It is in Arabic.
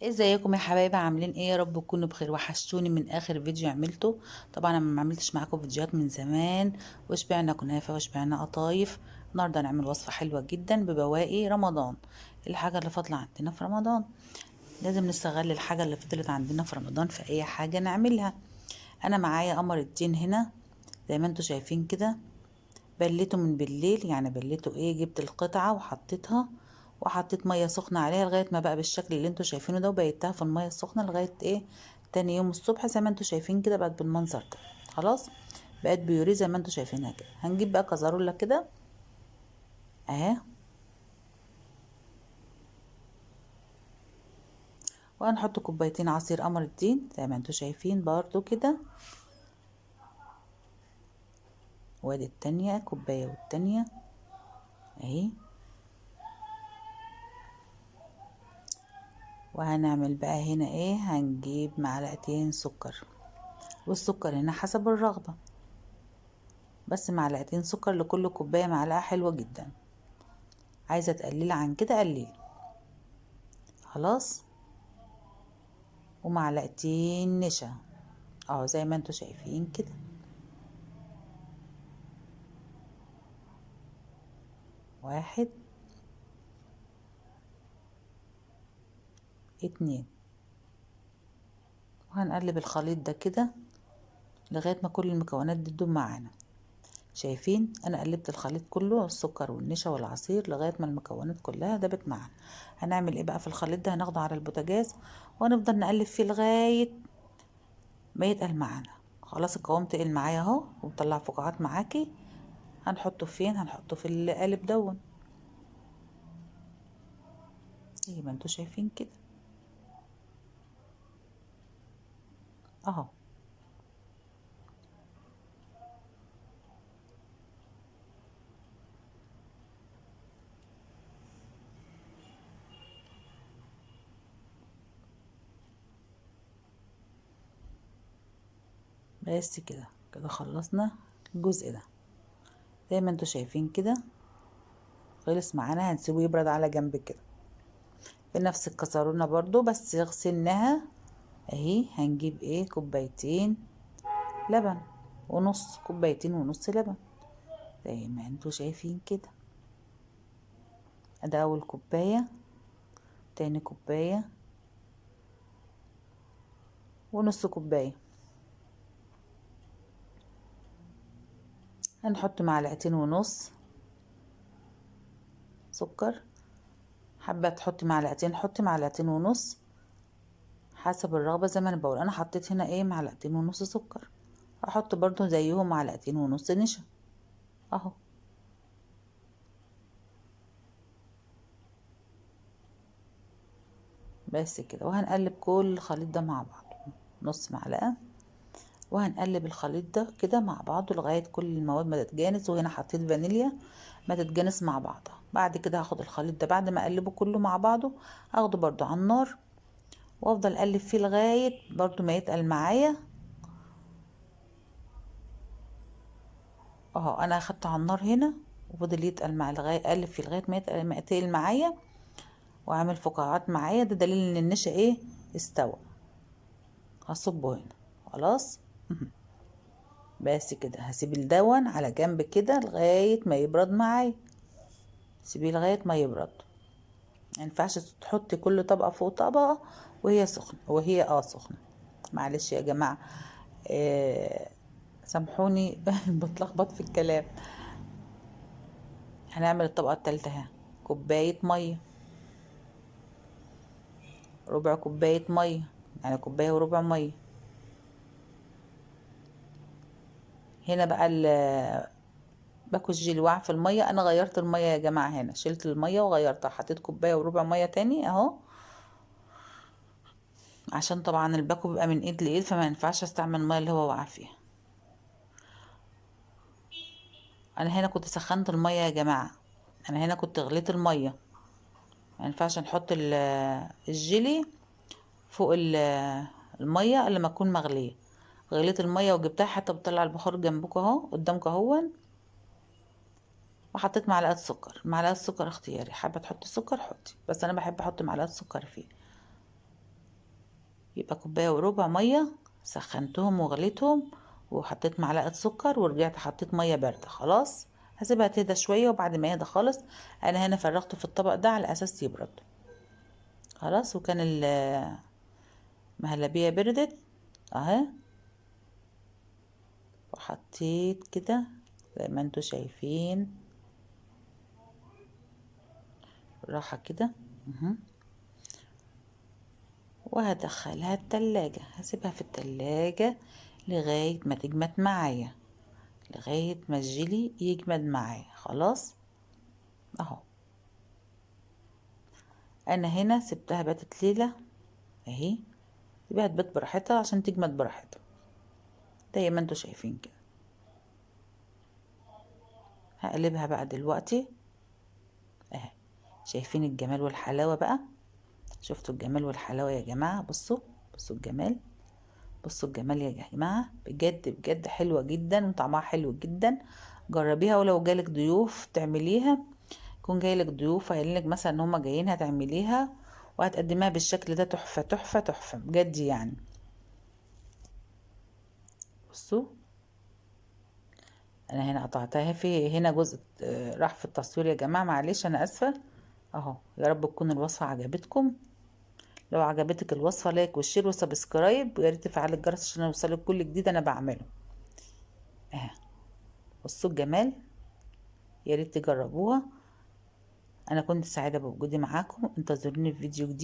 ازيكم يا حبايبي؟ عاملين ايه؟ يا رب تكونوا بخير. وحشتوني من اخر فيديو عملته. طبعا انا ما عملتش معاكم فيديوهات من زمان. وشبعنا كنافه وشبعنا قطايف. النهارده هنعمل وصفه حلوه جدا ببواقي رمضان. الحاجه اللي فاضله عندنا في رمضان لازم نستغل الحاجه اللي فضلت عندنا في رمضان في اي حاجه نعملها. انا معايا قمر الدين هنا زي ما انتوا شايفين كده. بليته من بالليل، يعني بليته ايه، جبت القطعة وحطيتها وحطيت مية سخنة عليها لغاية ما بقى بالشكل اللي انتوا شايفينه ده، وبيتها في المية السخنة لغاية ايه، تاني يوم الصبح زي ما انتوا شايفين كده بقت بالمنظر ده. خلاص بقت بيوري زي ما انتوا شايفينها كده. هنجيب بقى كزرولة كده اهي، وهنحط كوبايتين عصير قمر الدين زي ما انتوا شايفين برضو كده. وادي التانية كوباية والتانية اهي. وهنعمل بقى هنا ايه، هنجيب معلقتين سكر، والسكر هنا حسب الرغبة، بس معلقتين سكر لكل كوباية، معلقة حلوة جدا. عايزة تقللي عن كده قللي. خلاص. ومعلقتين نشا اهو زي ما انتوا شايفين كده. واحد، اتنين. وهنقلب الخليط ده كده لغاية ما كل المكونات دي تدوب معانا. شايفين انا قلبت الخليط كله، السكر والنشا والعصير، لغاية ما المكونات كلها دابت معانا. هنعمل ايه بقى في الخليط ده؟ هناخده على البوتاجاز وهنفضل نقلب فيه لغاية ما يتقل معانا. خلاص القوام تقل معايا اهو ومطلع فقاعات معاكي. هنحطه فين؟ هنحطه في القالب دون زي ما انتوا شايفين كده اهو. بس كده كده خلصنا الجزء ده زي ما انتوا شايفين كده. خلص معانا، هنسيبه يبرد على جنب كده. بنفس الكسرونة برضو بس غسلناها اهي. هنجيب ايه، كوبايتين لبن ونص، كوبايتين ونص لبن زي ما انتوا شايفين كده. ده اول كوباية، تاني كوباية، ونص كوباية. هنحط معلقتين ونص سكر. حابة تحطي معلقتين حطي معلقتين ونص حسب الرغبة. زي ما انا بقول انا حطيت هنا ايه، معلقتين ونص سكر. هحط برضو زيهم معلقتين ونص نشا اهو. بس كده. وهنقلب كل الخليط ده مع بعض نص معلقة. وهنقلب الخليط ده كده مع بعضه لغاية كل المواد ما تتجانس. وهنا حطيت فانيليا ما تتجانس مع بعضها. بعد كده هاخد الخليط ده بعد ما اقلبه كله مع بعضه، اخده برضو على النار وافضل اقلب فيه لغاية برضو ما يتقل معايا اهو. انا اخدته على النار هنا وفضل يتقل معايا لغاية اقلب فيه لغاية ما يتقل معايا وعامل فقاعات معايا. ده دليل ان النشا ايه، استوى. هصبه هنا. خلاص. بس كده هسيب الدون على جنب كده لغاية ما يبرد معايا. سيبيه لغاية ما يبرد. مينفعش تحطي كل طبقة فوق طبقة وهي سخنة، وهي سخنة. معلش يا جماعة، آه سامحوني بتلخبط في الكلام. هنعمل الطبقة التالتة اهي. كوباية مية، ربع كوباية مية، يعني كوباية وربع مية. هنا بقى باكو الجلوع في المية. انا غيرت المية يا جماعة، هنا شلت المية وغيرتها، حطيت كوباية وربع مية تاني اهو. عشان طبعا الباكو بيبقى من ايد لايد، فما ينفعش استعمل المية اللي هو واقع فيها. انا هنا كنت سخنت المية يا جماعة. انا هنا كنت غليت المية. ما ينفعش نحط الجيلي فوق المية الا لما تكون مغلية. غليت المية وجبتها حتى بتطلع البخار جنبك اهو قدامك اهو. وحطيت معلقة سكر. معلقة سكر اختياري، حابة تحطي سكر حطي، بس انا بحب احط معلقة سكر فيه. يبقى كوباية وربع مية، سخنتهم وغليتهم وحطيت معلقة سكر ورجعت حطيت مية باردة. خلاص هسيبها تهدى شوية، وبعد ما يهدى خالص انا هنا فرغته في الطبق ده على اساس يبرد. خلاص وكان المهلبية بردت اهي، وحطيت كده زي ما انتوا شايفين راحة كده. وهدخلها التلاجة، هسيبها في التلاجة لغاية ما تجمد معايا، لغاية ما الجيلي يجمد معايا. خلاص اهو انا هنا سبتها باتت ليلة اهي، سيبها تبات براحتها عشان تجمد براحتها زي ما انتوا شايفين كده. هقلبها بقى دلوقتي اهي، شايفين الجمال والحلاوة بقى؟ شفتوا الجمال والحلاوة يا جماعة؟ بصوا بصوا الجمال، بصوا الجمال يا جماعة، بجد بجد حلوة جدا وطعمها حلو جدا. جربيها، ولو جالك ضيوف تعمليها، يكون جايلك ضيوف قايلينك مثلا ان هما جايين هتعمليها وهتقدميها بالشكل ده، تحفة تحفة تحفة بجد يعني. بصوا انا هنا قطعتها في هنا جزء راح في التصوير يا جماعة، معلش انا اسفة اهو. يا رب تكون الوصفة عجبتكم، لو عجبتك الوصفة لايك وشير وسبسكرايب، ويا ريت تفعلي الجرس عشان يوصلك كل جديد انا بعمله اهي. بصوا الجمال، يا ريت تجربوها. انا كنت سعيدة بوجودي معاكم، انتظروني في فيديو جديد.